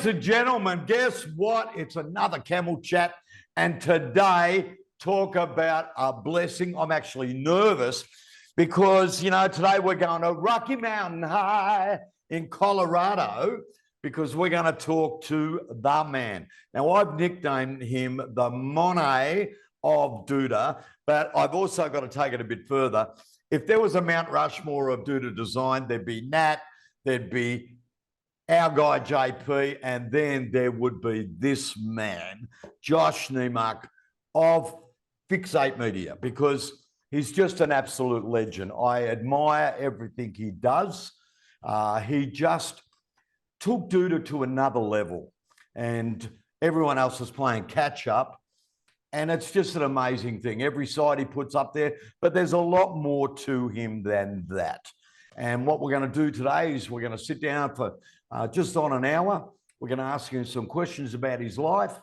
Ladies and gentlemen, guess what? It's another Camel Chat. And today, talk about a blessing. I'm actually nervous because, today we're going to Rocky Mountain High in Colorado because we're going to talk to the man. Now, I've nicknamed him the Monet of Duda, but I've also got to take it a bit further. If there was a Mount Rushmore of Duda design, there'd be Nat, there'd be our guy JP, and then there would be this man, Josh Neimark of Fixate Media, because he's just an absolute legend. I admire everything he does. He just took Duda to another level, and everyone else is playing catch up. And it's just an amazing thing. Every side he puts up there, but there's a lot more to him than that. And what we're going to do today is we're going to sit down for just on an hour. We're going to ask him some questions about his life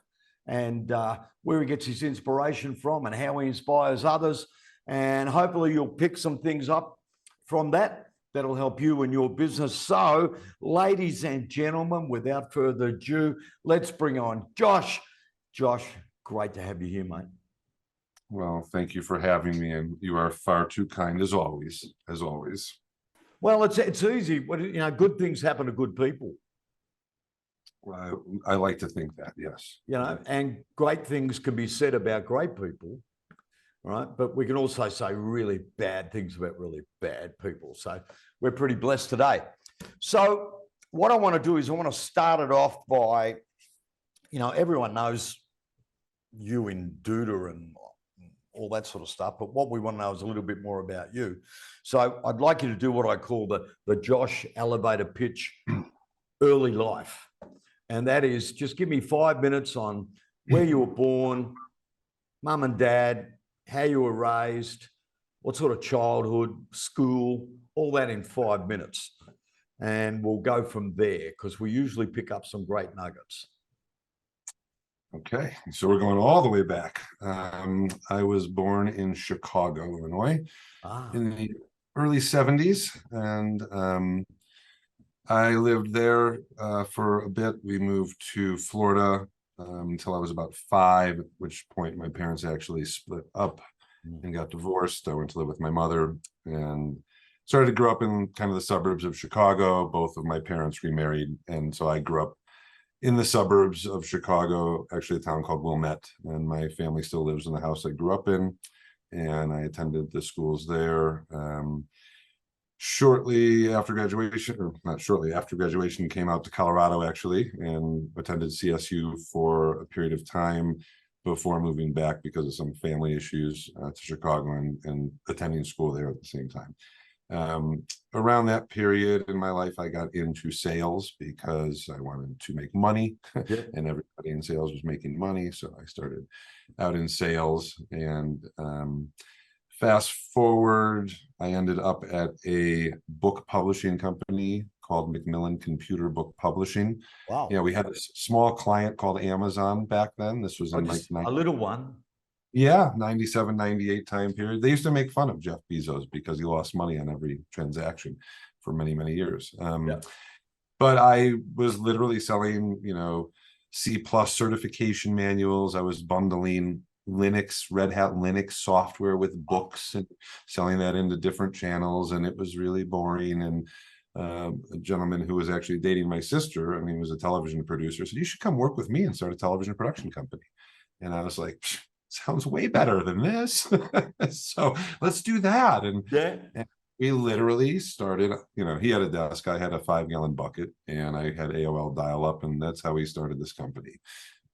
and where he gets his inspiration from and how he inspires others. And hopefully you'll pick some things up from that that'll help you in your business. So, ladies and gentlemen, without further ado, let's bring on Josh. Josh, great to have you here, mate. Well, thank you for having me, and you are far too kind as always, as always. Well, it's easy. Good things happen to good people. Well, I like to think that, yes. And great things can be said about great people, right? But we can also say really bad things about really bad people. So we're pretty blessed today. So what I want to do is I want to start it off by, everyone knows you in Duda and all that sort of stuff, but what we want to know is a little bit more about you. So I'd like you to do what I call the Josh elevator pitch early life. And that is just give me 5 minutes on where you were born, mum and dad, how you were raised, what sort of childhood, school, all that in 5 minutes. And we'll go from there because we usually pick up some great nuggets. Okay, so we're going all the way back. I was born in Chicago, Illinois, in the early 70s, and I lived there for a bit. We moved to Florida until I was about 5, at which point my parents actually split up and got divorced. I went to live with my mother and started to grow up in kind of the suburbs of Chicago. Both of my parents remarried, and so I grew up in the suburbs of Chicago, actually a town called Wilmette, and my family still lives in the house I grew up in, and I attended the schools there. Shortly after graduation, or not shortly after graduation, came out to Colorado actually, and attended CSU for a period of time before moving back because of some family issues to Chicago and attending school there at the same time. Around that period in my life, I got into sales because I wanted to make money and everybody in sales was making money. So I started out in sales, and fast forward, I ended up at a book publishing company called Macmillan Computer Book Publishing. Wow. We had a small client called Amazon back then. This was in like a little one. Yeah, 97, 98 time period. They used to make fun of Jeff Bezos because he lost money on every transaction for many, many years. But I was literally selling, C+ certification manuals. I was bundling Linux, Red Hat Linux software with books and selling that into different channels. And it was really boring. And a gentleman who was actually dating my sister, he was a television producer, said, "You should come work with me and start a television production company." And I was like, sounds way better than this. So let's do that. And we literally started, he had a desk, I had a 5-gallon bucket, and I had AOL dial up, and that's how we started this company.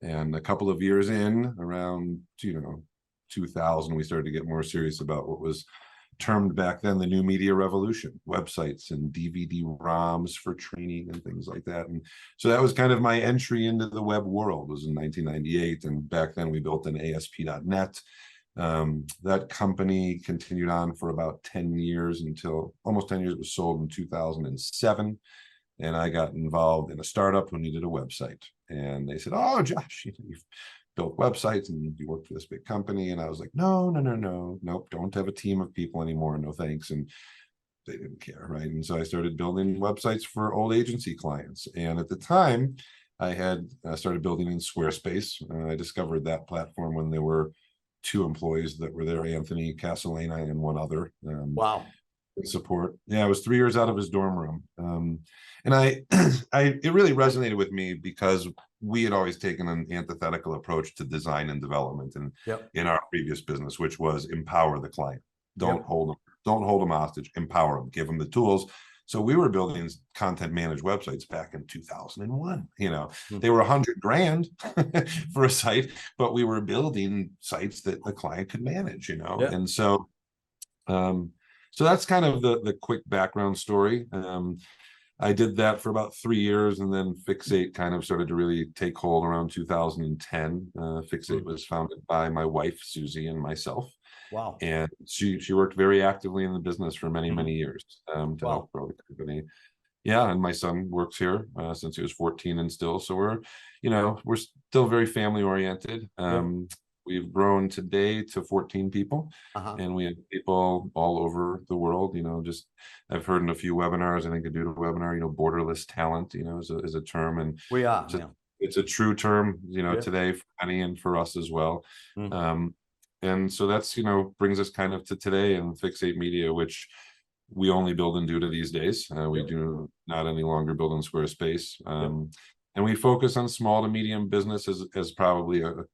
And a couple of years in, around 2000, we started to get more serious about what was termed back then the new media revolution, websites and DVD ROMs for training and things like that. And so that was kind of my entry into the web world, was in 1998. And back then we built an ASP.NET. That company continued on for about 10 years until almost 10 years. It was sold in 2007. And I got involved in a startup who needed a website. And they said, "Oh, Josh, you've built websites and you work for this big company." And I was like, nope, don't have a team of people anymore. No, thanks. And they didn't care, right? And so I started building websites for old agency clients. And at the time, I had started building in Squarespace. I discovered that platform when there were two employees that were there, Anthony Castellana and one other. Wow. Support. Yeah, I was 3 years out of his dorm room. And it really resonated with me because we had always taken an antithetical approach to design and development and Yep. in our previous business, which was empower the client. Don't Yep. hold them hostage, empower them, give them the tools. So we were building content managed websites back in 2001. They were $100,000 for a site, but we were building sites that the client could manage, Yeah. and so so that's kind of the quick background story. I did that for about 3 years, and then Fixate kind of started to really take hold around 2010. Fixate was founded by my wife, Susie, and myself. Wow. And she worked very actively in the business for many years to help grow the company. Yeah, and my son works here since he was 14 and still. So we're still very family oriented. We've grown today to 14 people, and we have people all over the world. Just I've heard in a few webinars, I think I do a webinar, borderless talent, is a term, and We are. it's a true term, Yeah. today for many and for us as well. Mhm. And so that's, brings us kind of to today and Fixate Media, which we only build in Duda these days. We do not any longer build in Squarespace. And we focus on small to medium business as probably a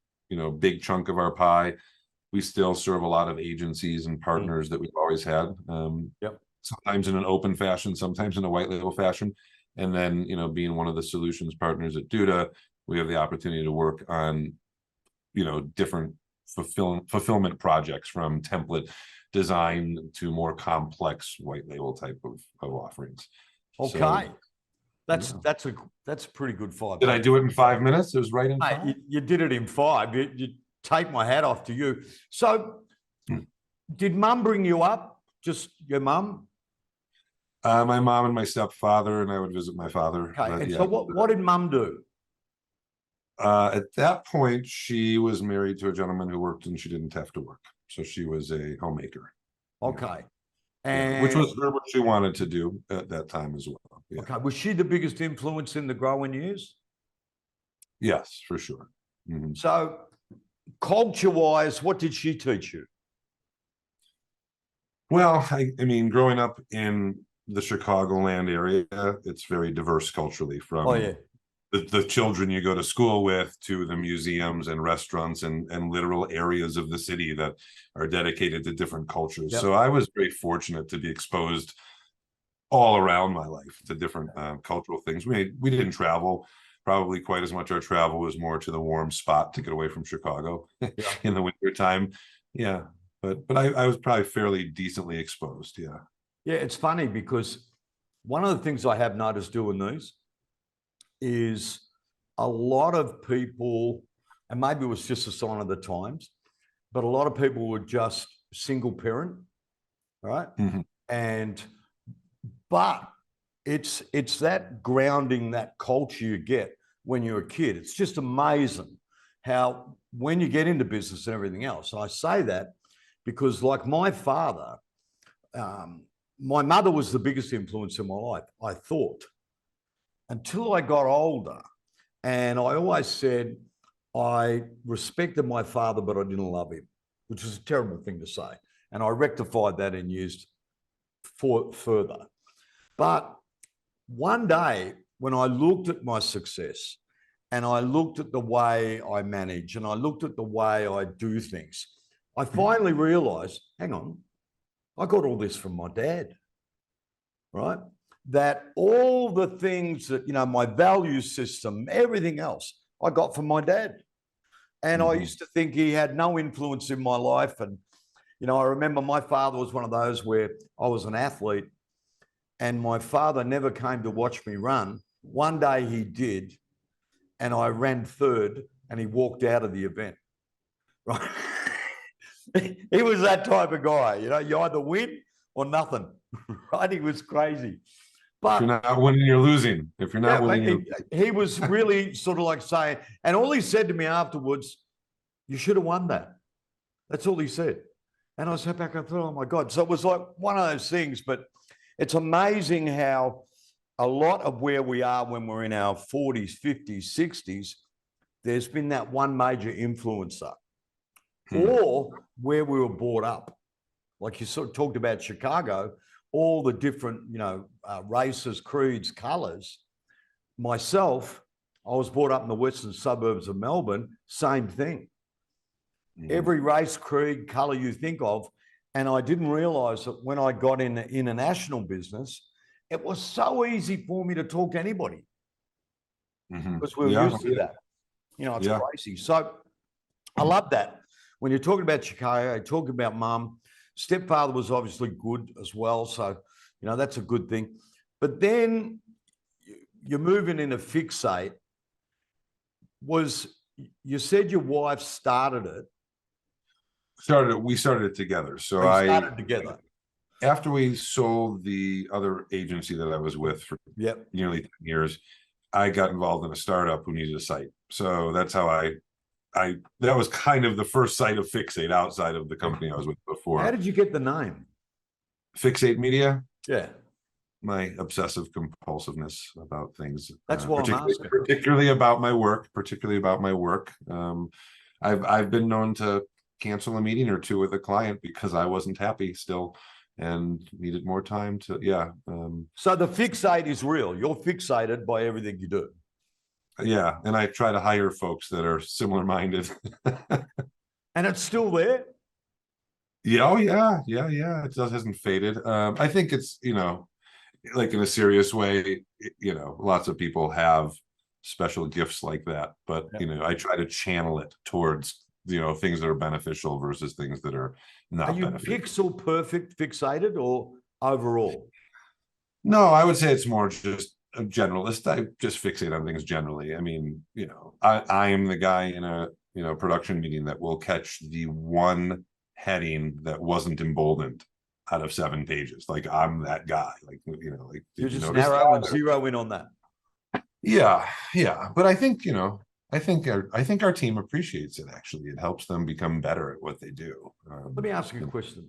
big chunk of our pie. We still serve a lot of agencies and partners that we've always had. Sometimes in an open fashion, sometimes in a white label fashion. And then, being one of the solutions partners at Duda, we have the opportunity to work on, different fulfillment projects, from template design to more complex white label type of offerings. Okay. So, that's a pretty good 5 did I do it in 5 minutes? It was right in Mate, 5. you did it in 5. You take my hat off to you. So did mum bring you up? Just your mum? My mom and my stepfather, and I would visit my father. Okay. And so what did mum do? At that point, she was married to a gentleman who worked, and she didn't have to work. So she was a homemaker. Okay. And which was what she wanted to do at that time as well. Yeah. Okay. Was she the biggest influence in the growing years? Yes, for sure. So culture-wise, what did she teach you? Well, I mean, growing up in the Chicagoland area, it's very diverse culturally, from the children you go to school with to the museums and restaurants and literal areas of the city that are dedicated to different cultures. So I was very fortunate to be exposed all around my life to different cultural things. We didn't travel probably quite as much. Our travel was more to the warm spot to get away from Chicago in the winter time. Yeah. But I was probably fairly decently exposed. Yeah. Yeah, it's funny because one of the things I have noticed doing these is a lot of people, and maybe it was just a sign of the times, but a lot of people were just single parent, right? But it's that grounding, that culture you get when you're a kid. It's just amazing how when you get into business and everything else. And I say that because, like my father, my mother was the biggest influence in my life, I thought, until I got older. And I always said I respected my father, but I didn't love him, which is a terrible thing to say. And I rectified that and used further. But one day, when I looked at my success and I looked at the way I manage and I looked at the way I do things, I finally realized, hang on, I got all this from my dad, right? That all the things that, my value system, everything else, I got from my dad. And I used to think he had no influence in my life. And, I remember my father was one of those where I was an athlete and my father never came to watch me run. One day he did, and I ran third and he walked out of the event, right? He was that type of guy, you either win or nothing, right? He was crazy. But if you're not winning, you're losing. If you're not winning, he was really sort of like saying, and all he said to me afterwards, you should have won that. That's all he said. And I sat back and thought, oh my God. So it was like one of those things, but it's amazing how a lot of where we are when we're in our 40s, 50s, 60s, there's been that one major influencer or where we were brought up. Like you sort of talked about Chicago, all the different, races, creeds, colors. Myself, I was brought up in the western suburbs of Melbourne, same thing. Every race, creed, color you think of. And I didn't realize that when I got in the international business, it was so easy for me to talk to anybody because we were used to that. It's crazy. So I love that. When you're talking about Chicago, talking about mum, stepfather was obviously good as well. So, that's a good thing. But then you're moving into Fixate. You said your wife started it? We started it together. So started together. After we sold the other agency that I was with for nearly 10 years, I got involved in a startup who needed a site. So that's how that was kind of the first site of Fixate outside of the company I was with before. How did you get the name? Fixate Media? Yeah. My obsessive compulsiveness about things. That's what I'm asking. Particularly about my work. I've been known to cancel a meeting or two with a client because I wasn't happy still and needed more time to, So the Fixate is real. You're fixated by everything you do. Yeah. And I try to hire folks that are similar minded. And it's still there? Yeah. Oh, yeah. It hasn't faded. I think it's, like in a serious way, lots of people have special gifts like that, but I try to channel it towards things that are beneficial versus things that are not beneficial. Pixel perfect fixated or overall? No, I would say it's more just a generalist. I just fixate on things generally. I mean, I am the guy in a production meeting that will catch the one heading that wasn't emboldened out of 7 pages. Like I'm that guy. Like you just narrow and zero in on that. Yeah. But I think I think our team appreciates it. Actually, it helps them become better at what they do. Let me ask you a question.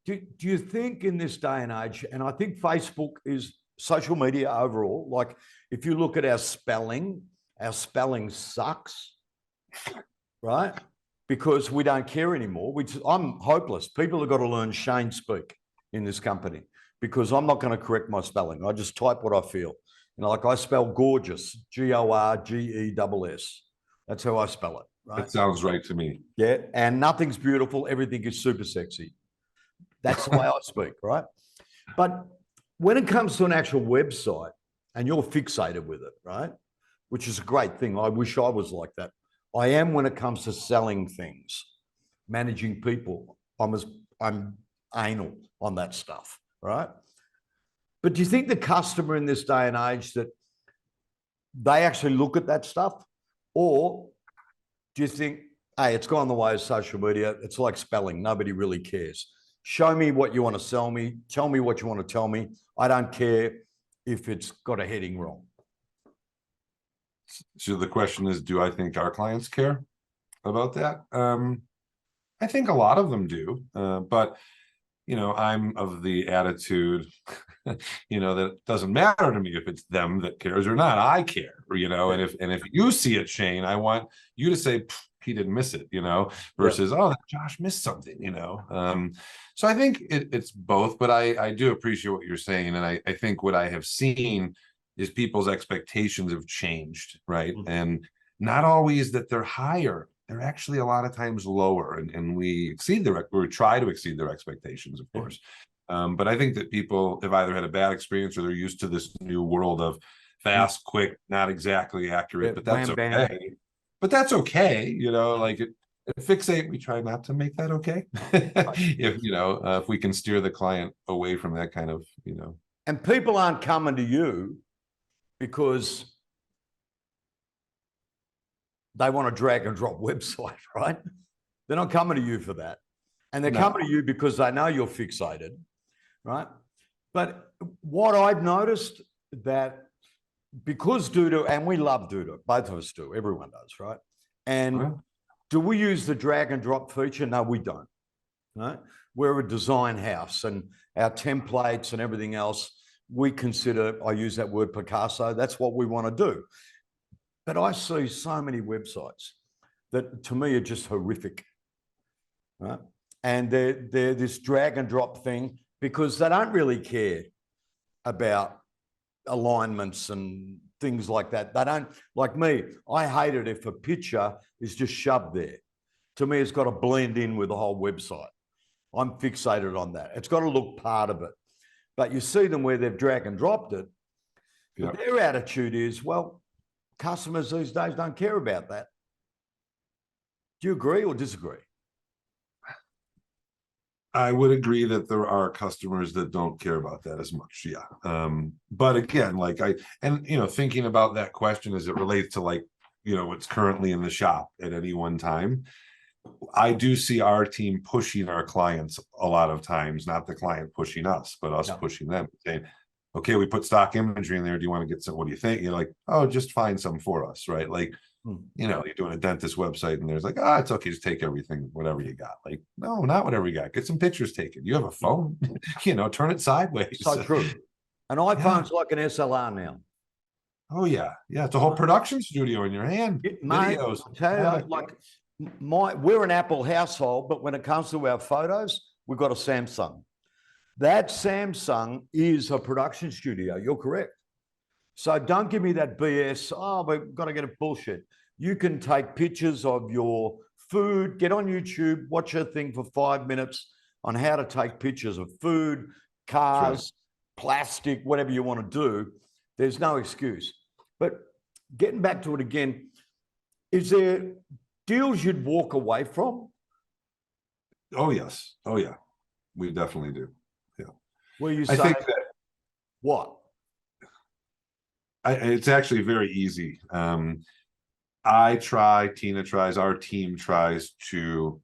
Do you think in this day and age, and I think Facebook is social media overall, like if you look at our spelling sucks, right? Because we don't care anymore. I'm hopeless. People have got to learn Shane speak in this company because I'm not going to correct my spelling. I just type what I feel. Like I spell gorgeous, Gorgeous. That's how I spell it. Right? That sounds right to me. Yeah. And nothing's beautiful. Everything is super sexy. That's the way I speak, right? But when it comes to an actual website and you're fixated with it, right? Which is a great thing. I wish I was like that. I am when it comes to selling things, managing people. I'm anal on that stuff, right? But do you think the customer in this day and age that they actually look at that stuff? Or do you think, hey, it's gone the way of social media. It's like spelling. Nobody really cares. Show me what you want to sell me. Tell me what you want to tell me. I don't care if it's got a heading wrong. So the question is, do I think our clients care about that? I think a lot of them do, but I'm of the attitude, that it doesn't matter to me if it's them that cares or not. I care, and if you see it, Shane, I want you to say he didn't miss it, versus Josh missed something, So I think it's both, but I do appreciate what you're saying, and I think what I have seen is people's expectations have changed, right? Mm-hmm. And not always that they're higher. They're actually a lot of times lower, and we try to exceed their expectations, of course. But I think that people have either had a bad experience or they're used to this new world of fast, quick, not exactly accurate, but that's okay. But that's okay, like at Fixate, we try not to make that okay. If we can steer the client away from that kind of, And people aren't coming to you because they want a drag and drop website, right? They're not coming to you for that. And they're coming to you because they know you're fixated, right? But what I've noticed that because Doodle, and we love Doodle, both of us do, everyone does, right? And do we use the drag and drop feature? No, we don't, right? We're a design house and our templates and everything else, we consider, I use that word Picasso, that's what we want to do. But I see so many websites that to me are just horrific, right? And they're this drag and drop thing because they don't really care about alignments and things like that. They don't, like me, I hate it if a picture is just shoved there. To me, it's got to blend in with the whole website. I'm fixated on that. It's got to look part of it. But you see them where they've drag and dropped it. But their attitude is, well, customers these days don't care about that. Do you agree or disagree? I would agree that there are customers that don't care about that as much. Yeah. But again, like thinking about that question as it relates to like, what's currently in the shop at any one time, I do see our team pushing our clients a lot of times, not the client pushing us, but us pushing them, saying, okay, we put stock imagery in there. Do you want to get some? What do you think? You're like, oh, just find some for us, right? Like, you're doing a dentist website and there's like, it's okay, just take everything, whatever you got. Like, no, not whatever you got. Get some pictures taken. You have a phone, turn it sideways. So true. An iPhone's like an SLR now. Oh yeah. Yeah. It's a whole production studio in your hand. Mate, Videos. tell you, like we're an Apple household, but when it comes to our photos, we've got a Samsung. That Samsung is a production studio. You're correct. So don't give me that BS. Oh, we've got to get a bullshit. You can take pictures of your food, get on YouTube, watch a thing for 5 minutes on how to take pictures of food, cars, plastic, whatever you want to do. There's no excuse. But getting back to it again, is there deals you'd walk away from? Oh, yes. Oh, yeah. We definitely do. Yeah. Where you say, I think that, what? it's actually very easy. Tina tries, our team tries to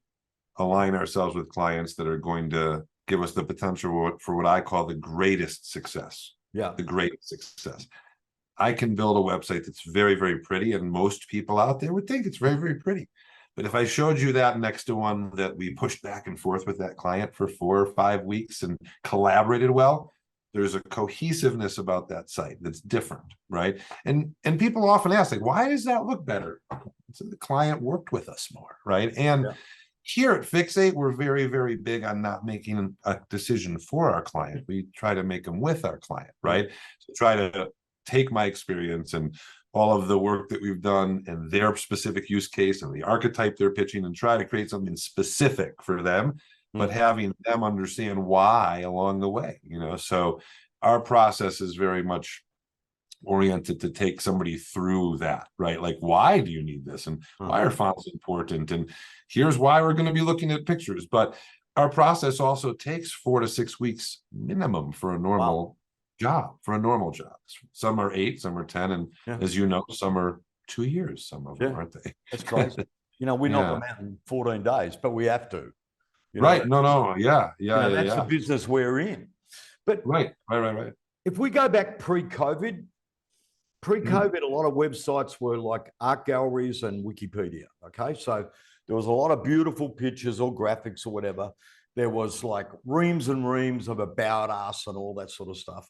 align ourselves with clients that are going to give us the potential for what I call the greatest success. Yeah. The greatest success. I can build a website that's very, very pretty, and most people out there would think it's very, very pretty. But if I showed you that next to one that we pushed back and forth with that client for 4 or 5 weeks and collaborated well, there's a cohesiveness about that site that's different, right? And people often ask, like, why does that look better? So the client worked with us more, right? And here at Fixate, we're very, very big on not making a decision for our client. We try to make them with our client, right? So try to take my experience and all of the work that we've done and their specific use case and the archetype they're pitching and try to create something specific for them, but having them understand why along the way, so our process is very much oriented to take somebody through that, right? Like, why do you need this? And why are fonts important? And here's why we're going to be looking at pictures. But our process also takes 4 to 6 weeks minimum for a normal job, Some are 8, some are 10. And as you know, some are 2 years, some of them, aren't they? That's crazy. We knock them out in 14 days, but we have to. Right. No. Yeah. That's the business we're in. But right. If we go back pre-COVID, a lot of websites were like art galleries and Wikipedia. Okay. So there was a lot of beautiful pictures or graphics or whatever. There was like reams and reams of about us and all that sort of stuff.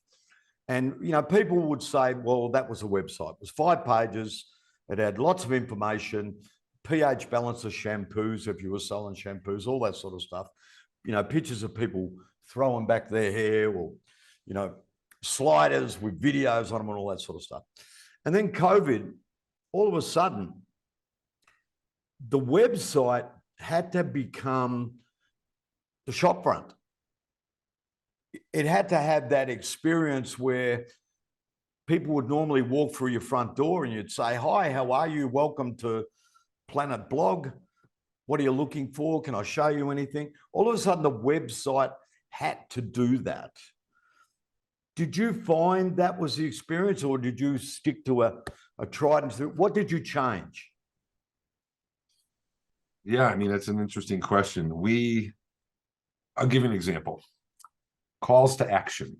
And, people would say, well, that was a website. It was 5 pages. It had lots of information, pH balance of shampoos, if you were selling shampoos, all that sort of stuff. Pictures of people throwing back their hair or, sliders with videos on them and all that sort of stuff. And then COVID, all of a sudden, the website had to become the shop front. It had to have that experience where people would normally walk through your front door and you'd say, hi, how are you? Welcome to Planet Blog. What are you looking for? Can I show you anything? All of a sudden, the website had to do that. Did you find that was the experience, or did you stick to a tried and true? What did you change? Yeah, I mean, that's an interesting question. I'll give you an example. Calls to action.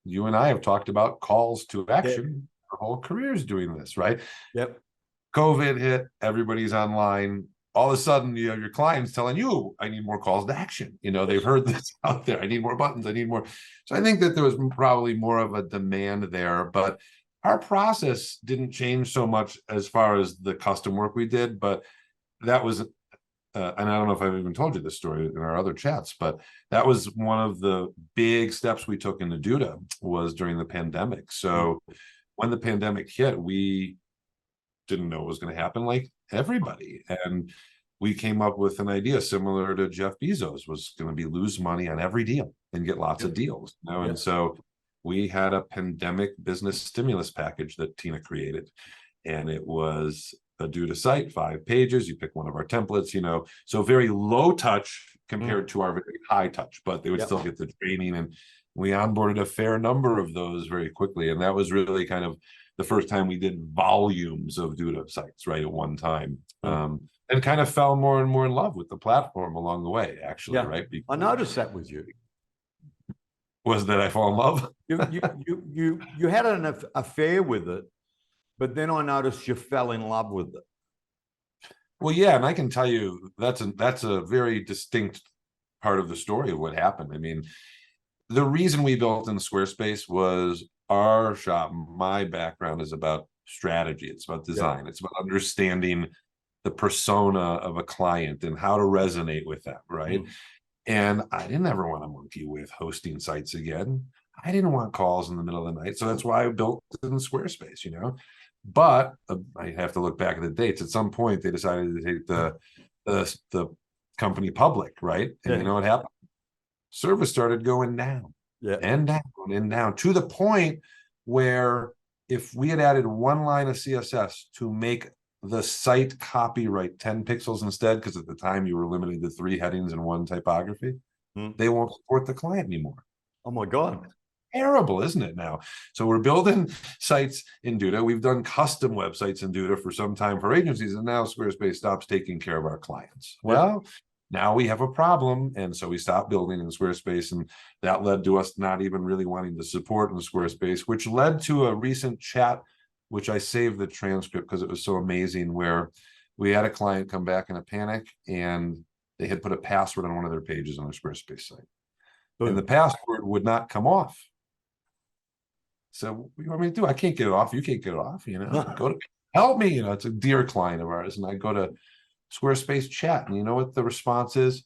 You and I have talked about calls to action. Our whole careers doing this, right? Yep. COVID hit, everybody's online. all of a sudden you have your clients telling you, I need more calls to action. They've heard this out there. I need more buttons. I need more. So I think that there was probably more of a demand there, but our process didn't change so much as far as the custom work we did, but that was, and I don't know if I've even told you this story in our other chats, but that was one of the big steps we took into Duda was during the pandemic. So when the pandemic hit, we didn't know what was going to happen like everybody. And we came up with an idea similar to Jeff Bezos was going to be lose money on every deal and get lots of deals. And so we had a pandemic business stimulus package that Tina created. And it was a Duda site, 5 pages. You pick one of our templates, so very low touch compared to our very high touch, but they would still get the training. And we onboarded a fair number of those very quickly. And that was really kind of the first time we did volumes of Duda sites, right, at one time. And kind of fell more and more in love with the platform along the way, actually, right? Because I noticed that with you. Was that I fall in love? You had an affair with it, but then I noticed you fell in love with it. Well, yeah, and I can tell you that's a very distinct part of the story of what happened. I mean, the reason we built in Squarespace was our shop. My background is about strategy. It's about design. It's about understanding the persona of a client and how to resonate with them, right? And I didn't ever want to monkey with hosting sites again. I didn't want calls in the middle of the night. So that's why I built it in Squarespace, But I have to look back at the dates. At some point, they decided to take the company public, right? And you know what happened? Service started going down, and down and down, to the point where if we had added one line of CSS to make the site copyright 10 pixels instead, because at the time you were limited to 3 headings and 1 typography, they won't support the client anymore. Oh my God. Terrible, isn't it now? So we're building sites in Duda. We've done custom websites in Duda for some time for agencies, and now Squarespace stops taking care of our clients. Well, now we have a problem, and so we stopped building in Squarespace, and that led to us not even really wanting to support in Squarespace, which led to a recent chat, which I saved the transcript because it was so amazing, where we had a client come back in a panic, and they had put a password on one of their pages on their Squarespace site. And the password would not come off. So what do you want me to do? I can't get it off. You can't get it off, go to help me. It's a dear client of ours. And I go to Squarespace chat, and you know what the response is?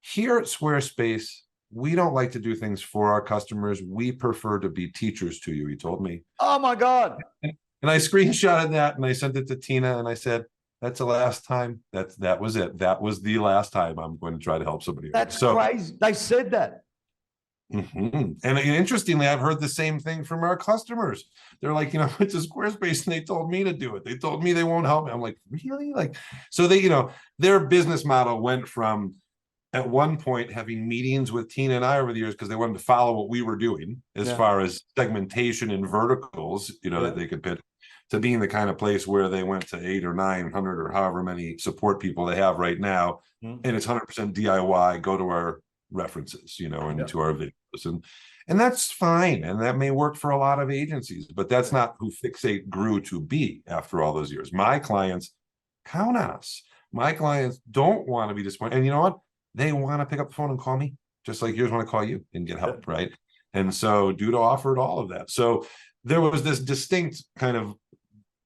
Here at Squarespace, we don't like to do things for our customers. We prefer to be teachers to you, he told me. Oh my God. And I screenshotted that and I sent it to Tina, and I said, that's the last time. That was it. That was the last time I'm going to try to help somebody. That's crazy. They said that. And interestingly, I've heard the same thing from our customers. They're like, it's a Squarespace, and they told me to do it. They told me they won't help me. I'm like, really? So they, their business model went from, at one point, having meetings with Tina and I over the years because they wanted to follow what we were doing as far as segmentation and verticals, that they could pitch, to being the kind of place where they went to 800 or 900 or however many support people they have right now, and it's 100% DIY. Go to our references, and to our videos, and that's fine, and that may work for a lot of agencies, but that's not who Fixate grew to be after all those years. My clients count on us. My clients don't want to be disappointed, and you know what? They want to pick up the phone and call me, just like yours want to call you and get help, right? And so Duda offered all of that. So there was this distinct kind of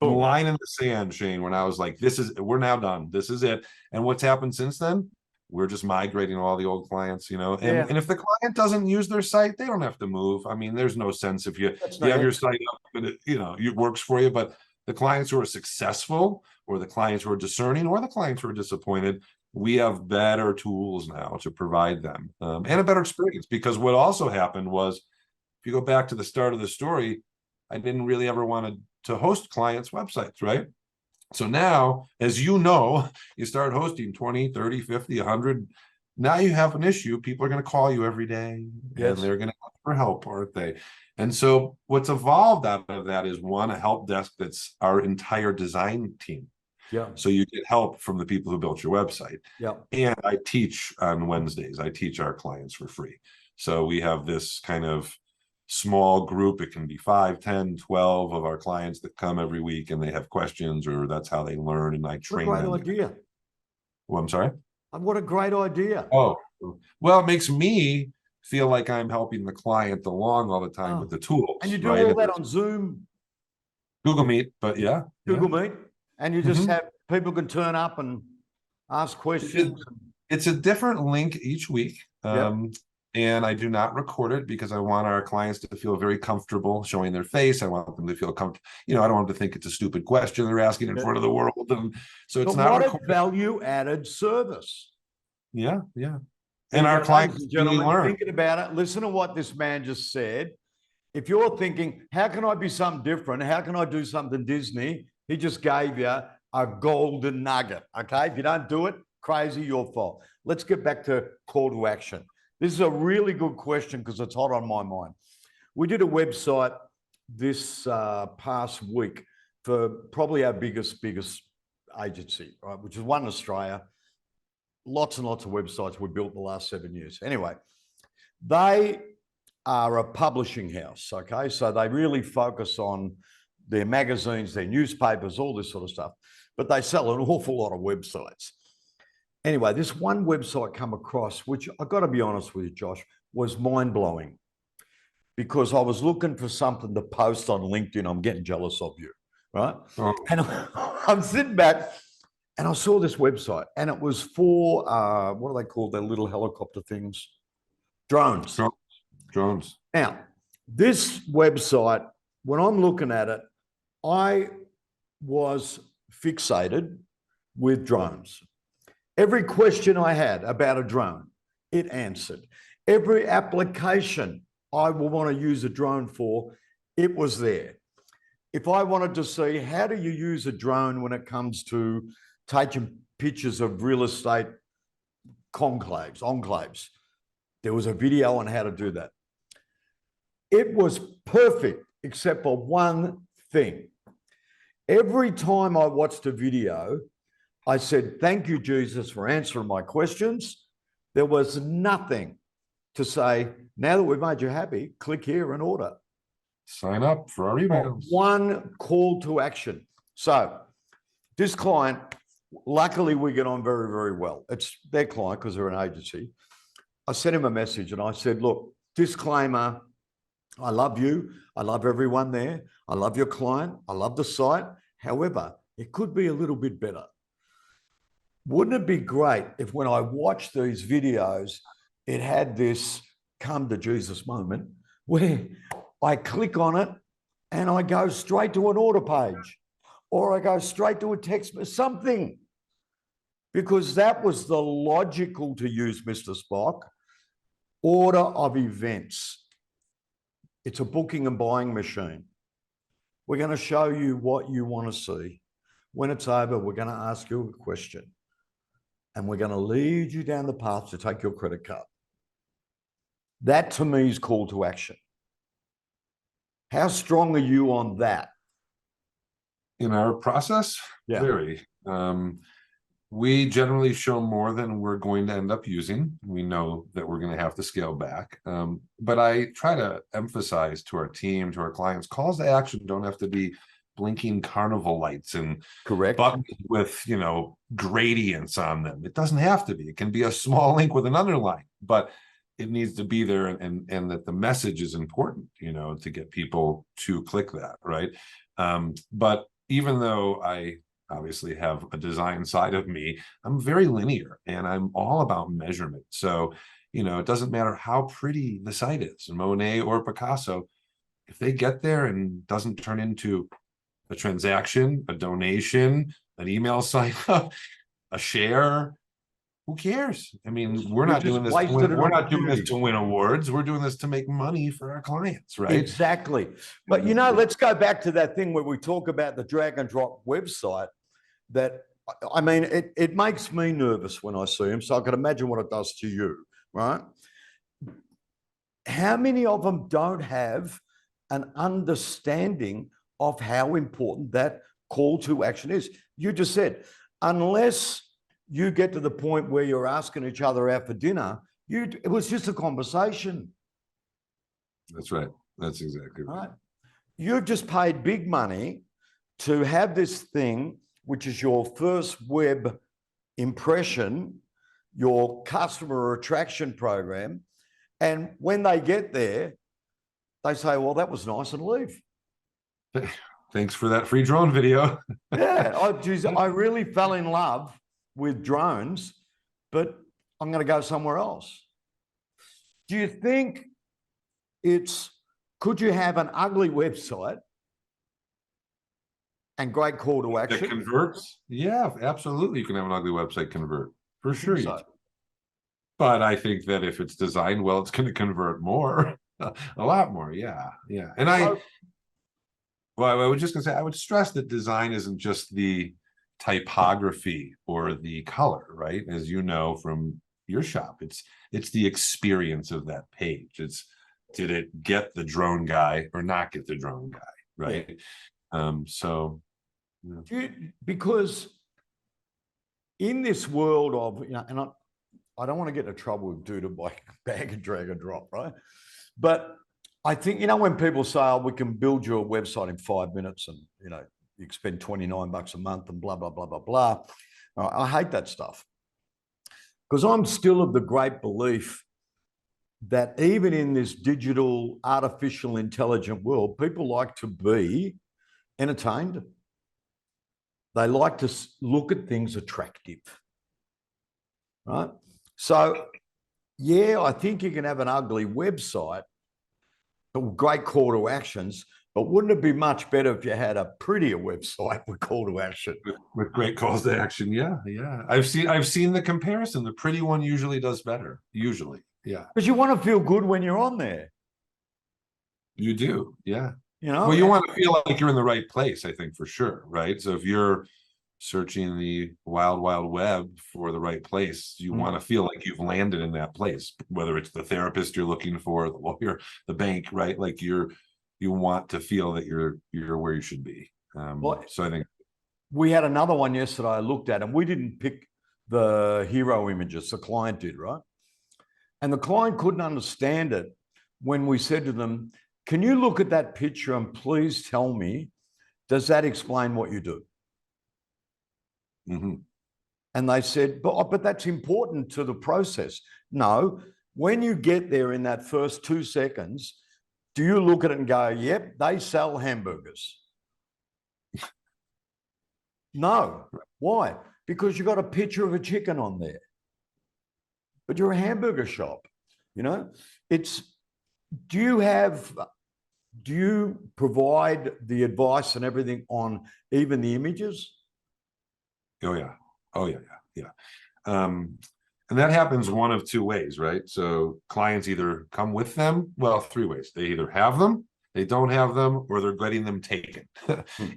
line in the sand, Shane, when I was like, we're now done. This is it. And what's happened since then? We're just migrating all the old clients, and if the client doesn't use their site, they don't have to move. I mean, there's no sense if you have your site up and it works for you, but the clients who are successful, or the clients who are discerning, or the clients who are disappointed, we have better tools now to provide them, and a better experience. Because what also happened was, if you go back to the start of the story, I didn't really ever want to host clients' websites, right? So now, as you start hosting 20, 30, 50, 100. Now you have an issue. People are going to call you every day, and they're going to ask for help, aren't they? And so what's evolved out of that is, one, a help desk that's our entire design team. So you get help from the people who built your website. And I teach on Wednesdays. I teach our clients for free. So we have this kind of small group. It can be 5, 10, 12 of our clients that come every week, and they have questions, or that's how they learn, and I train them. Idea. Well, I'm sorry. What a great idea. Oh, well, it makes me feel like I'm helping the client along all the time with the tools, And you do right? all that on Zoom, Google Meet, but yeah. Google Meet, and you just Mhm. have people can turn up and ask questions. It's a different link each week. Yep. And I do not record it because I want our clients to feel very comfortable showing their face. I want them to feel comfortable. You know, I don't want them to think it's a stupid question they're asking in front of the world. And so it's But not what a recorded. value added service. Yeah, yeah. There And you our go, clients ladies and really gentlemen, learn. thinking about it, listen to what this man just said. If you're thinking, how can I be something different? How can I do something Disney? He just gave you a golden nugget. Okay. If you don't do it, crazy, your fault. Let's get back to call to action. This is a really good question because it's hot on my mind. We did a website this past week for probably our biggest agency, right, which is one in Australia. Lots and lots of websites we built in the last 7 years. Anyway, they are a publishing house, okay? So they really focus on their magazines, their newspapers, all this sort of stuff. But they sell an awful lot of websites. Anyway, this one website come across, which I've got to be honest with you, Josh, was mind-blowing because I was looking for something to post on LinkedIn. I'm getting jealous of you, right? Oh. And I'm sitting back and I saw this website and it was for, what do they call their little helicopter things? Drones. Drones. Now, this website, when I'm looking at it, I was fixated with drones. Every question I had about a drone, it answered. Every application I will want to use a drone for, it was there. If I wanted to see how do you use a drone when it comes to taking pictures of real estate enclaves, there was a video on how to do that. It was perfect, except for one thing. Every time I watched a video, I said, thank you, Jesus, for answering my questions. There was nothing to say, now that we've made you happy, click here and order. Sign up for our emails. One call to action. So this client, luckily we get on very, very well. It's their client because they're an agency. I sent him a message and I said, look, disclaimer, I love you. I love everyone there. I love your client. I love the site. However, it could be a little bit better. Wouldn't it be great if when I watched these videos, it had this come to Jesus moment where I click on it and I go straight to an order page or I go straight to a text, something, because that was the logical to use, Mr. Spock, order of events. It's a booking and buying machine. We're going to show you what you want to see. When it's over, we're going to ask you a question and we're going to lead you down the path to take your credit card. That to me is call to action. How strong are you on that? In our process, Yeah. Very. We generally show more than we're going to end up using. We know that we're going to have to scale back. But I try to emphasize to our team, to our clients, calls to action don't have to be blinking carnival lights and correct buttons with, you know, gradients on them. It doesn't have to be. It can be a small link with an underline, but it needs to be there and that the message is important, you know, to get people to click that, right? But even though I obviously have a design side of me, I'm very linear and I'm all about measurement. So, you know, it doesn't matter how pretty the site is, Monet or Picasso, if they get there and doesn't turn into a transaction, a donation, an email sign up, a share, who cares? I mean, we're not doing this to win awards. We're doing this to make money for our clients, right? Exactly. But you know, let's go back to that thing where we talk about the drag and drop website. That, I mean, it makes me nervous when I see them. So I can imagine what it does to you, right? How many of them don't have an understanding of how important that call to action is? You just said, unless you get to the point where you're asking each other out for dinner, it was just a conversation. That's right. That's exactly right. You've just paid big money to have this thing, which is your first web impression, your customer attraction program. And when they get there, they say, well, that was nice, and leave. Thanks for that free drone video. Yeah, I really fell in love with drones, but I'm going to go somewhere else. Do you think could you have an ugly website and great call to action? That converts? Yeah, absolutely. You can have an ugly website convert. For sure. So. But I think that if it's designed well, it's going to convert more, a lot more. Yeah. Yeah. And I was just going to say, I would stress that design isn't just the typography or the color, right? As you know from your shop, it's the experience of that page. Did it get the drone guy or not get the drone guy, right? Yeah. Because in this world of, and I don't want to get into trouble with do to like bag and drag and drop, right? But I think, when people say, oh, we can build you a website in 5 minutes and, you spend $29 a month and blah, blah, blah, blah, blah. I hate that stuff, because I'm still of the great belief that even in this digital, artificial, intelligent world, people like to be entertained. They like to look at things attractive, right? So, yeah, I think you can have an ugly website, but great call to actions. But wouldn't it be much better if you had a prettier website with call to action? With great calls to action, yeah. I've seen the comparison. The pretty one usually does better. Usually, yeah. Because you want to feel good when you're on there. You do, yeah. Well, you want to feel like you're in the right place, I think, for sure, right? So if you're searching the wild web for the right place, you want to feel like you've landed in that place, whether it's the therapist you're looking for, the lawyer, the bank, right? Like you want to feel that you're where you should be. So I think we had another one yesterday I looked at, and we didn't pick the hero images, the client did, right? And the client couldn't understand it when we said to them, can you look at that picture and please tell me, does that explain what you do? Mm-hmm. And they said, but that's important to the process. No, when you get there in that first 2 seconds, do you look at it and go, yep, they sell hamburgers? No. Why? Because you got a picture of a chicken on there. But you're a hamburger shop. Do you provide the advice and everything on even the images? Oh yeah. And that happens one of two ways, right? So clients either come with them, well, 3 ways. They either have them, they don't have them, or they're getting them taken.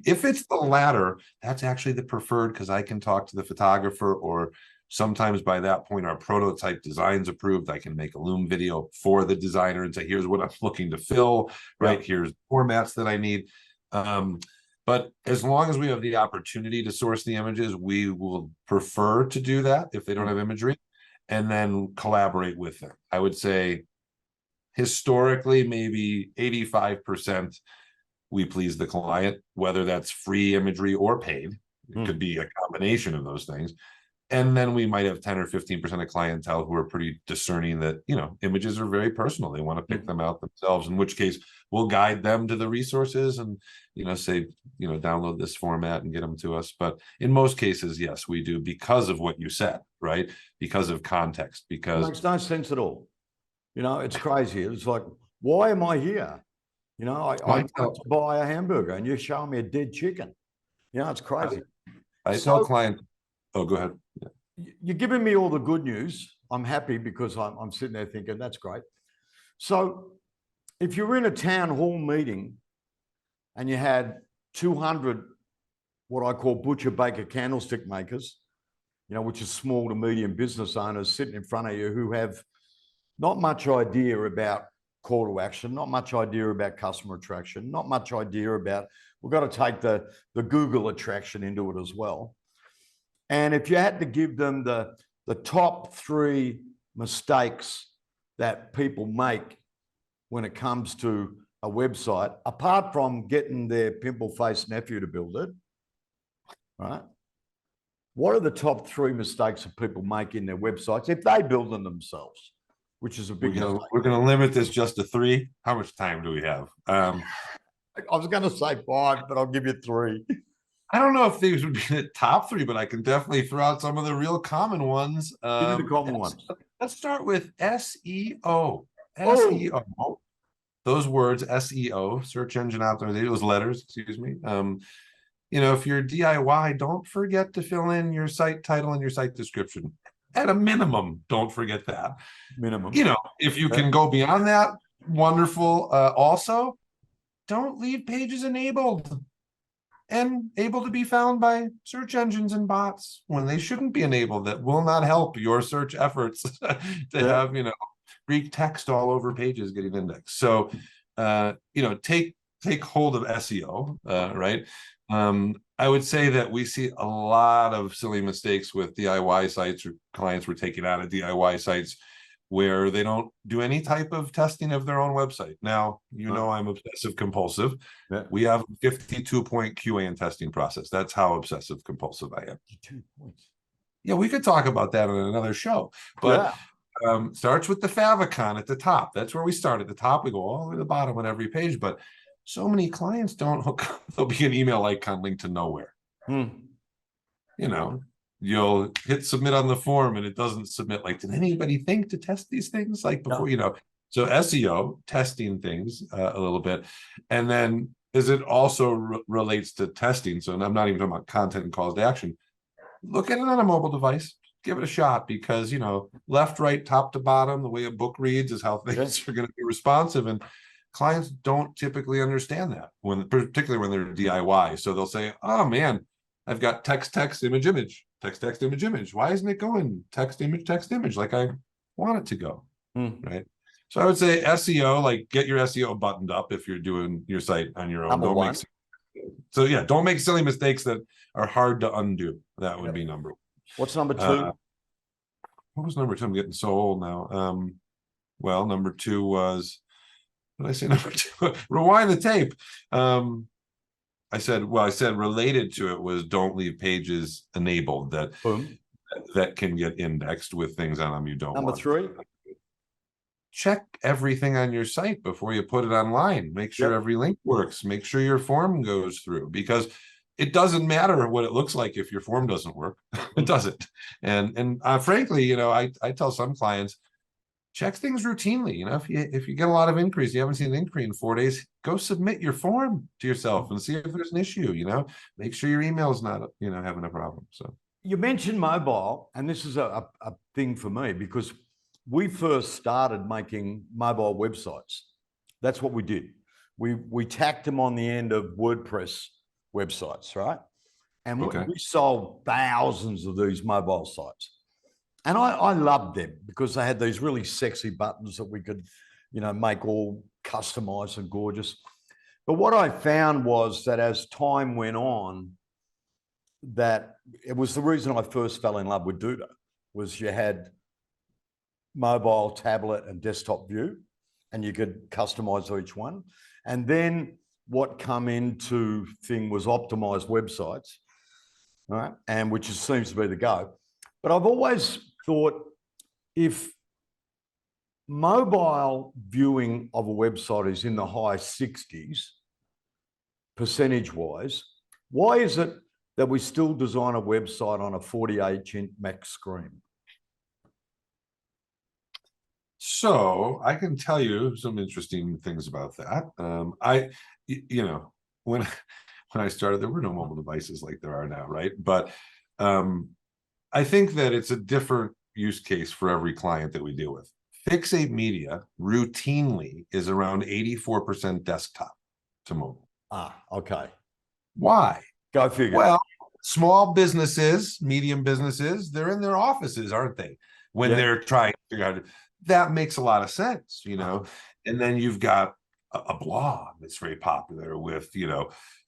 If it's the latter, that's actually the preferred, because I can talk to the photographer, or sometimes by that point, our prototype design's approved. I can make a Loom video for the designer and say, here's what I'm looking to fill, right? Yeah. Here's formats that I need. But as long as we have the opportunity to source the images, we will prefer to do that if they don't have imagery, and then collaborate with them. I would say historically, maybe 85% we please the client, whether that's free imagery or paid. It could be a combination of those things. And then we might have 10 or 15% of clientele who are pretty discerning that, images are very personal. They want to pick them out themselves, in which case we'll guide them to the resources and, say, download this format and get them to us. But in most cases, yes, we do, because of what you said, right? Because of context, because it makes no sense at all. It's crazy. It's like, why am I here? I want to buy a hamburger and you're showing me a dead chicken. It's crazy. I tell clients, oh, go ahead. Yeah. You're giving me all the good news. I'm happy, because I'm sitting there thinking, that's great. So if you're in a town hall meeting and you had 200, what I call butcher, baker, candlestick makers, which is small to medium business owners sitting in front of you who have not much idea about call to action, not much idea about customer attraction, not much idea about, we've got to take the Google attraction into it as well. And if you had to give them the top 3 mistakes that people make when it comes to a website, apart from getting their pimple-faced nephew to build it, right? what are the top 3 mistakes that people make in their websites if they build them themselves, which is a big mistake? We're gonna limit this just to 3. How much time do we have? I was going to say 5, but I'll give you 3. I don't know if these would be the top 3, but I can definitely throw out some of the real common ones. Give me the common ones. Let's start with SEO. Oh. SEO. Those words, SEO, search engine optimization, those letters, excuse me. If you're DIY, don't forget to fill in your site title and your site description. At a minimum, don't forget that. Minimum. If you can go beyond that, wonderful. Also, don't leave pages enabled and able to be found by search engines and bots when they shouldn't be enabled. That will not help your search efforts to have, Greek text all over pages getting indexed. So, take hold of SEO, right? I would say that we see a lot of silly mistakes with DIY sites, or clients were taken out of DIY sites where they don't do any type of testing of their own website. Now, I'm obsessive compulsive. Yeah. We have a 52-point QA and testing process. That's how obsessive compulsive I am. 52 points. Yeah, we could talk about that on another show, but starts with the favicon at the top. That's where we start. At the top, we go all the way to the bottom on every page, but so many clients don't hook up. There'll be an email icon linked to nowhere. You'll hit submit on the form and it doesn't submit. Like, did anybody think to test these things before? So SEO, testing things a little bit. And then as it also relates to testing, so I'm not even talking about content and calls to action, look at it on a mobile device, give it a shot, because left, right, top to bottom, the way a book reads is how things are going to be responsive. And clients don't typically understand that, particularly when they're DIY. So they'll say, oh man, I've got text, image, text, image. Why isn't it going text, image like I want it to go? Right. So I would say SEO, get your SEO buttoned up if you're doing your site on your own. Don't make silly mistakes that are hard to undo. That would be number 1. What's number 2? What was number 2? I'm getting so old now. Number 2 was, what did I say number 2? Rewind the tape. I said related to it was don't leave pages enabled that can get indexed with things on them you don't want. Number 3. Check everything on your site before you put it online. Make sure every link works. Make sure your form goes through, because it doesn't matter what it looks like if your form doesn't work. It doesn't. And frankly, I tell some clients, check things routinely. If you get a lot of inquiries, you haven't seen an inquiry in 4 days, go submit your form to yourself and see if there's an issue. Make sure your email is not having a problem. So you mentioned mobile, and this is a thing for me, because we first started making mobile websites. That's what we did. We tacked them on the end of WordPress websites, right? And we sold thousands of these mobile sites. And I loved them because they had these really sexy buttons that we could, make all customized and gorgeous. But what I found was that as time went on, that it was the reason I first fell in love with Duda, was you had mobile, tablet, and desktop view, and you could customize each one. And then what come into thing was optimized websites, right? And which seems to be the go. But I've always thought, if mobile viewing of a website is in the high 60s percentage-wise, why is it that we still design a website on a 48-inch Mac screen? So I can tell you some interesting things about that. When I started, there were no mobile devices like there are now, right? But I think that it's a different use case for every client that we deal with. Fixate media routinely is around 84% desktop to mobile. Okay. Why? Go figure. Well, small businesses, medium businesses, they're in their offices, aren't they? When they're trying to figure out, that makes a lot of sense, And then you've got a blog that's very popular with,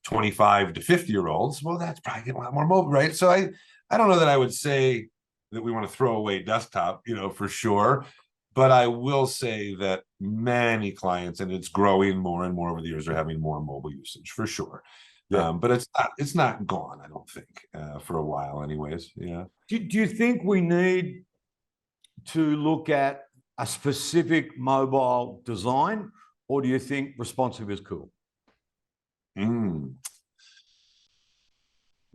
25 to 50-year-olds. Well, that's probably getting a lot more mobile, right? So I don't know that I would say that we want to throw away desktop, for sure. But I will say that many clients, and it's growing more and more over the years, are having more mobile usage for sure. Yeah. But it's not gone, I don't think, for a while anyways. Yeah. Do you think we need to look at a specific mobile design, or do you think responsive is cool? Mm.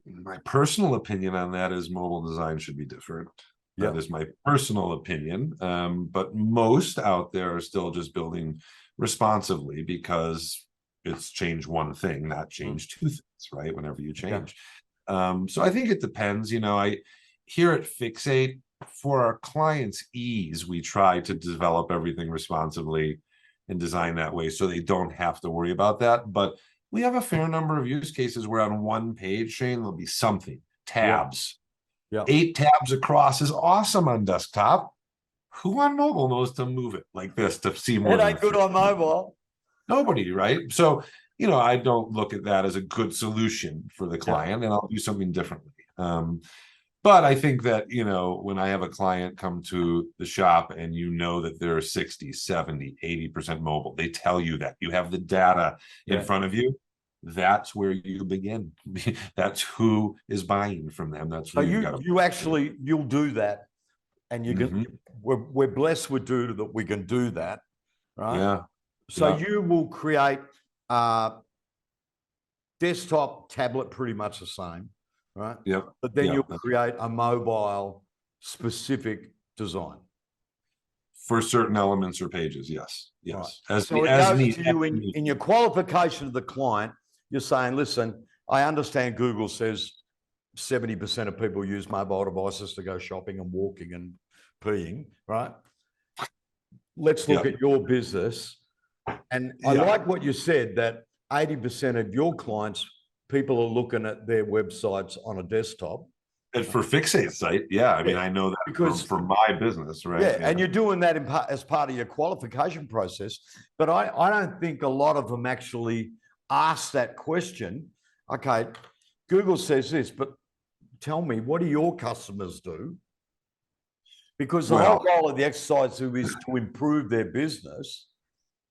My personal opinion on that is mobile design should be different. Yeah. That is my personal opinion. But most out there are still just building responsively because it's change one thing, not change two things, right? Whenever you change. So I think it depends. I here at Fixate, for our clients' ease, we try to develop everything responsibly and design that way so they don't have to worry about that. But we have a fair number of use cases where on one page, Shane, there'll be something, tabs. Yeah. 8 tabs across is awesome on desktop. Who on mobile knows to move it like this to see more? It ain't good on mobile. Nobody, right? So, I don't look at that as a good solution for the client, and I'll do something differently. But I think that, when I have a client come to the shop and that they're 60, 70, 80% mobile, they tell you that you have the data in front of you. That's where you begin. That's who is buying from them. That's who you'll do that. And you can, we're blessed with that we can do that. Right. Yeah. So you will create desktop, tablet, pretty much the same, right? Yep. But then you'll create a mobile specific design for certain elements or pages. Yes. Yes. Right. So it goes to you in your qualification of the client. You're saying, listen, I understand Google says 70% of people use mobile devices to go shopping and walking and peeing, right? Let's look at your business. And I like what you said, that 80% of your clients, people are looking at their websites on a desktop. And for Fixate site, I mean, I know that because for my business, right? Yeah, and you're doing that as part of your qualification process. But I don't think a lot of them actually ask that question. Okay, Google says this, but tell me, what do your customers do? Because the whole goal of the exercise is to improve their business.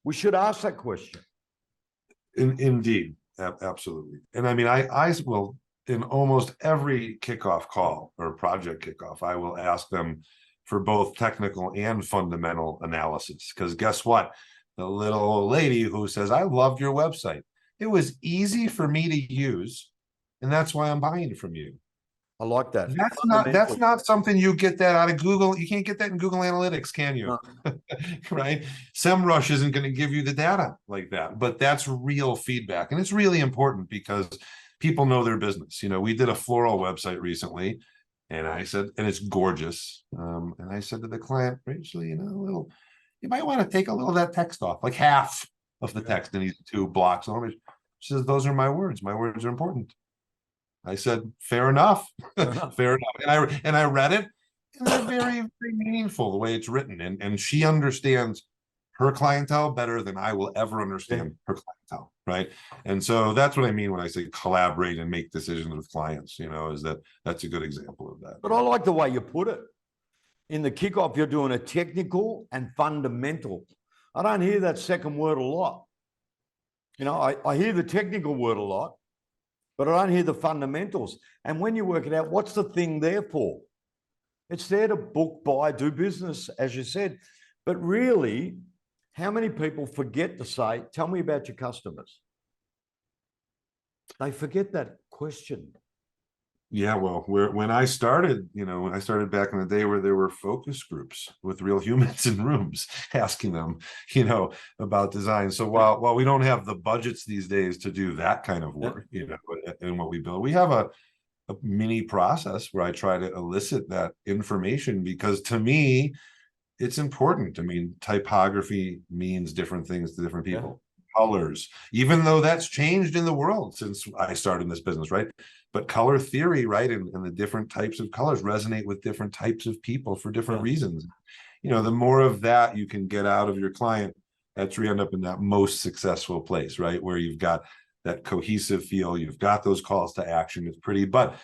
We should ask that question. Indeed, absolutely. And I mean, I will, in almost every kickoff call or project kickoff, I will ask them for both technical and fundamental analysis. Because guess what? The little old lady who says, I loved your website. It was easy for me to use, and that's why I'm buying from you. I like that. That's not something you get that out of Google. You can't get that in Google Analytics, can you? No. Right? SEMrush isn't going to give you the data like that, but that's real feedback. And it's really important because people know their business. We did a floral website recently, and I said, and it's gorgeous. And I said to the client, Rachel, you might want to take a little of that text off, like half of the text in these 2 blocks. She says, those are my words. My words are important. I said, fair enough. Fair enough. And I read it, and they're very, very meaningful the way it's written. And she understands her clientele better than I will ever understand her clientele. Right. And so that's what I mean when I say collaborate and make decisions with clients, that's a good example of that. But I like the way you put it. In the kickoff, you're doing a technical and fundamental. I don't hear that second word a lot. I hear the technical word a lot, but I don't hear the fundamentals. And when you work it out, what's the thing there for? It's there to book, buy, do business, as you said. But really, how many people forget to say, tell me about your customers? They forget that question. Yeah, well, when I started, back in the day where there were focus groups with real humans in rooms asking them, about design. So while we don't have the budgets these days to do that kind of work, in what we build, we have a mini process where I try to elicit that information because to me, it's important. I mean, typography means different things to different people. Colors, even though that's changed in the world since I started in this business, right? But color theory, right, and the different types of colors resonate with different types of people for different reasons. The more of that you can get out of your client, that's where you end up in that most successful place, right? Where you've got that cohesive feel, you've got those calls to action, it's pretty. But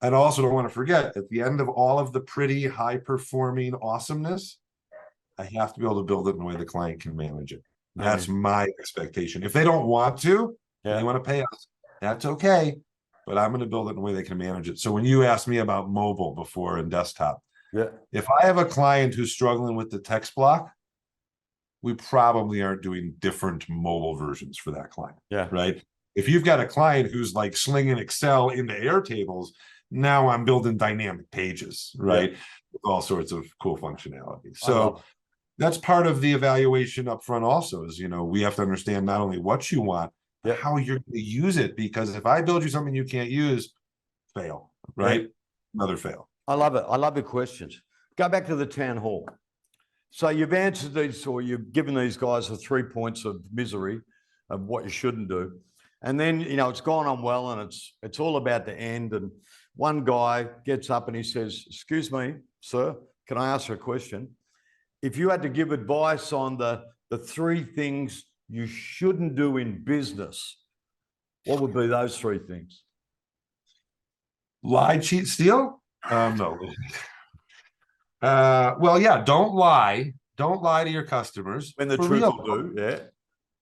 I also don't want to forget, at the end of all of the pretty high-performing awesomeness, I have to be able to build it in a way the client can manage it. That's my expectation. If they don't want to, they want to pay us. That's okay, but I'm going to build it in a way they can manage it. So when you asked me about mobile before and desktop, Yeah. if I have a client who's struggling with the text block, we probably aren't doing different mobile versions for that client. Yeah. Right. If you've got a client who's like slinging Excel into Airtables, now I'm building dynamic pages, right? Yeah. With all sorts of cool functionality. I love So that's part of the evaluation up front also is, we have to understand not only what you want, Yeah. how you're going to use it. Because if I build you something you can't use, fail, right? Yeah. Another fail. I love it. I love your questions. Go back to the town hall. So you've answered these, or you've given these guys the 3 points of misery of what you shouldn't do. And then, it's gone on well, and it's all about the end. And one guy gets up and he says, "Excuse me, sir, can I ask you a question? If you had to give advice on the 3 things you shouldn't do in business, what would be those 3 things?" Lie, cheat, steal? No. Well, yeah, don't lie. Don't lie to your customers. When the For truth real. will do, yeah.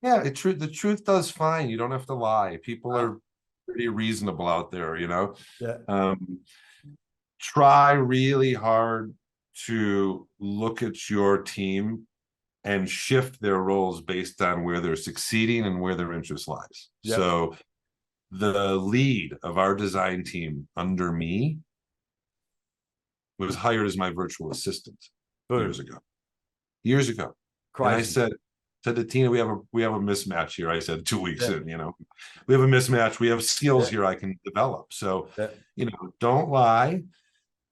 Yeah, the truth does fine. You don't have to lie. People are pretty reasonable out there, Yeah. Try really hard to look at your team and shift their roles based on where they're succeeding and where their interest lies. Yep. So the lead of our design team under me was hired as my virtual assistant years ago. Crazy. And I said to Tina, we have a mismatch here. I said 2 weeks in, we have a mismatch. We have skills here I can develop. So, don't lie.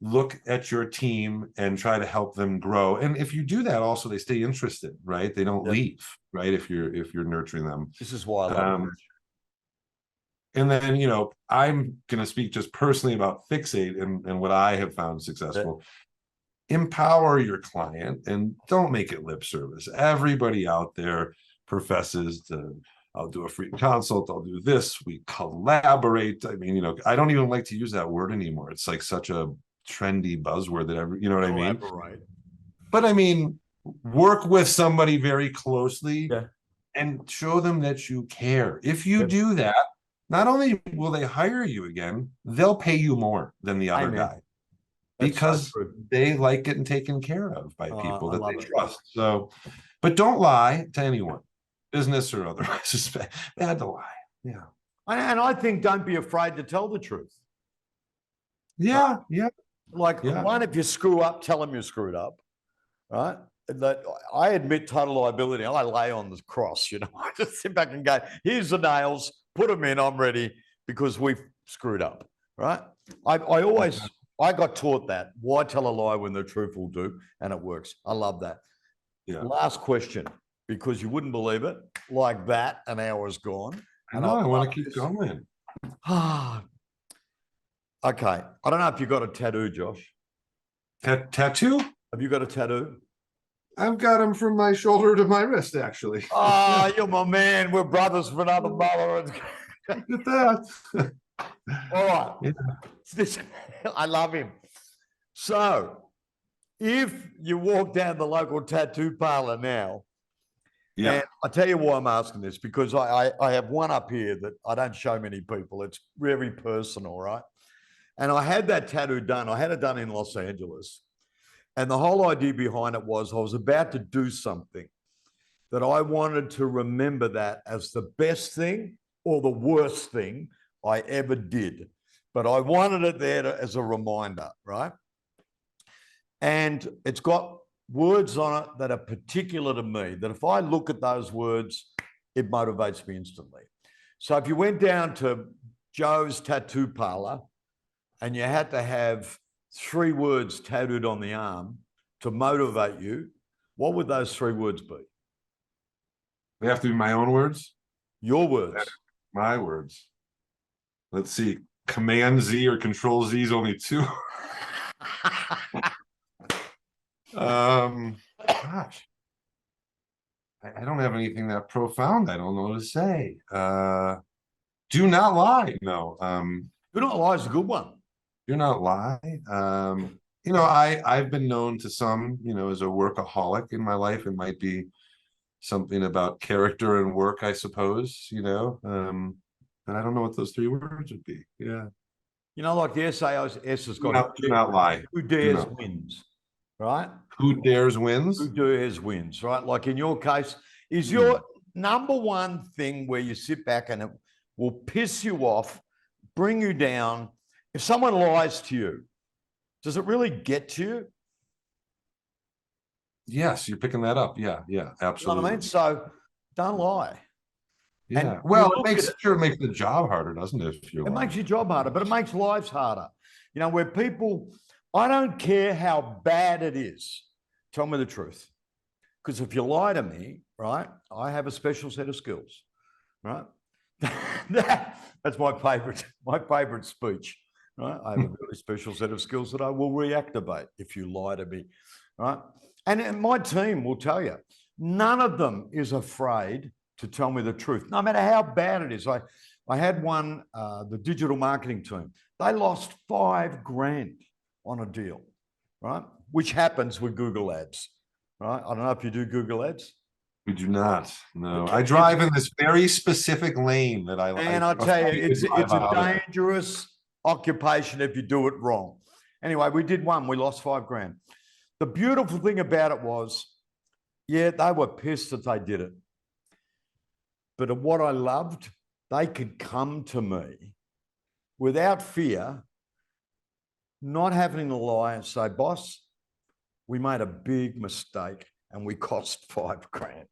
Look at your team and try to help them grow. And if you do that, also they stay interested, right? They don't leave, right? If you're nurturing them. This is why I love it. And then, I'm going to speak just personally about Fixate and what I have found successful. Empower your client and don't make it lip service. Everybody out there professes to, I'll do a free consult, I'll do this, we collaborate. I mean, I don't even like to use that word anymore. It's like such a trendy buzzword that you know what I mean? But I mean, work with somebody very closely and show them that you care. If you do that, not only will they hire you again, they'll pay you more than the other guy. Because they like getting taken care of by people that they trust. So, but don't lie to anyone, business or otherwise. It's bad to lie. Yeah. And I think don't be afraid to tell the truth. Yeah. Yeah. Like, one, if you screw up, tell them you screwed up. Right. That I admit total liability. I lay on the cross, I just sit back and go, here's the nails, put them in, I'm ready, because we've screwed up. Right. I got taught that. Why tell a lie when the truth will do? And it works. I love that. Yeah. Last question, because you wouldn't believe it. Like that, an hour is gone. And I want to keep going. Okay. I don't know if you got a tattoo, Josh. Tattoo? Have you got a tattoo? I've got them from my shoulder to my wrist, actually. Oh, you're my man. We're brothers from another mother. Look at that. All right. Yeah. I love him. So, if you walk down the local tattoo parlor now, and I tell you why I'm asking this, because I have one up here that I don't show many people. It's very personal, right? And I had that tattoo done. I had it done in Los Angeles. And the whole idea behind it was I was about to do something that I wanted to remember that as the best thing or the worst thing I ever did. But I wanted it there as a reminder, right? And it's got words on it that are particular to me, that if I look at those words, it motivates me instantly. So if you went down to Joe's tattoo parlor and you had to have 3 words tattooed on the arm to motivate you, what would those 3 words be? They have to be my own words? Your words. My words. Let's see. Command Z or Control Z is only 2. Gosh. I don't have anything that profound. I don't know what to say. Do not lie. No. Do not lie is a good one. Do not lie. I've been known to some, as a workaholic in my life. It might be something about character and work, I suppose, And I don't know what those 3 words would be. Yeah. You know, like the SAS has got Do not lie. who dares not. wins, right? Who dares wins? Who dares wins, right? Like in your case, is your number one thing where you sit back and it will piss you off, bring you down. If someone lies to you, does it really get to you? Yes, you're picking that up. Yeah, yeah, absolutely. You know what I mean? So don't lie. Yeah. And well, it makes the job harder, doesn't it? If it makes your job harder, but it makes lives harder. You know, where people, I don't care how bad it is. Tell me the truth. Because if you lie to me, right, I have a special set of skills, right? That's my favorite speech, right? I have a very special set of skills that I will reactivate if you lie to me, right? And my team will tell you, none of them is afraid to tell me the truth, no matter how bad it is. I had one, the digital marketing team, they lost $5,000 on a deal, right? Which happens with Google Ads, right? I don't know if you do Google Ads. We do not. No, I drive in this very specific lane that I like. And I tell you, it's a dangerous occupation if you do it wrong. Anyway, we did one. We lost $5,000. The beautiful thing about it was, yeah, they were pissed that they did it. But what I loved, they could come to me without fear, not having to lie and say, boss, we made a big mistake and we cost $5,000.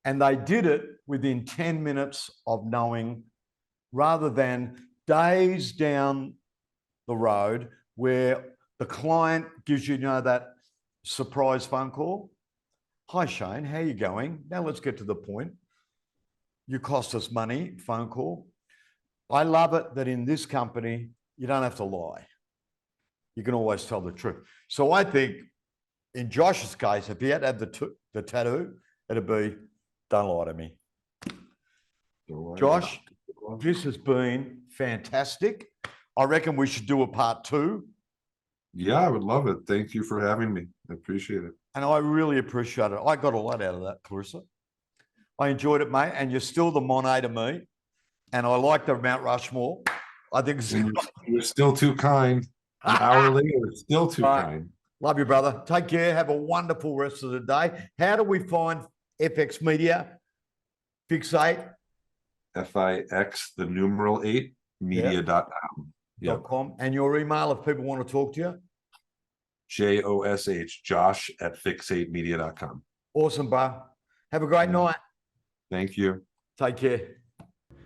And they did it within 10 minutes of knowing, rather than days down the road where the client gives you, that surprise phone call. Hi, Shane, how you going? Now let's get to the point. You cost us money, phone call. I love it that in this company, you don't have to lie. You can always tell the truth. So I think in Josh's case, if he had to have the tattoo, it'd be, don't lie to me. Josh, this has been fantastic. I reckon we should do a part 2. Yeah, I would love it. Thank you for having me. I appreciate it. And I really appreciate it. I got a lot out of that, Clarissa. I enjoyed it, mate. And you're still the Monet to me. And I like the Mount Rushmore. I think you're still too kind. An hour later, still too kind. Love you, brother. Take care. Have a wonderful rest of the day. How do we find FX Media? Fix8. FIX, the numeral 8, media.com. Yep. And your email if people want to talk to you? JOSH, Josh at fix8media.com. Awesome, bro. Have a great night. Thank you. Take care.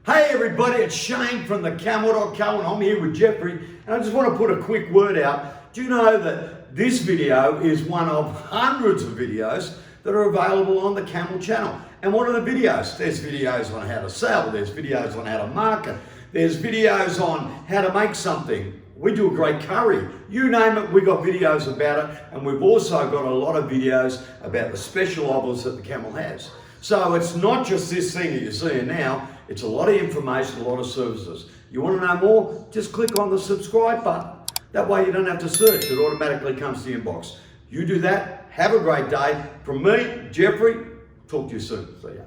Hey everybody, it's Shane from TheCamel.co and I'm here with Jeffrey, and I just want to put a quick word out. Do you know that this video is one of hundreds of videos that are available on the Camel channel? And what are the videos? There's videos on how to sell, there's videos on how to market, there's videos on how to make something. We do a great curry. You name it, we got videos about it, and we've also got a lot of videos about the special offers that the Camel has. So it's not just this thing that you're seeing now, it's a lot of information, a lot of services. You want to know more? Just click on the subscribe button. That way you don't have to search, it automatically comes to your inbox. You do that, have a great day. From me, Jeffrey, talk to you soon. See ya.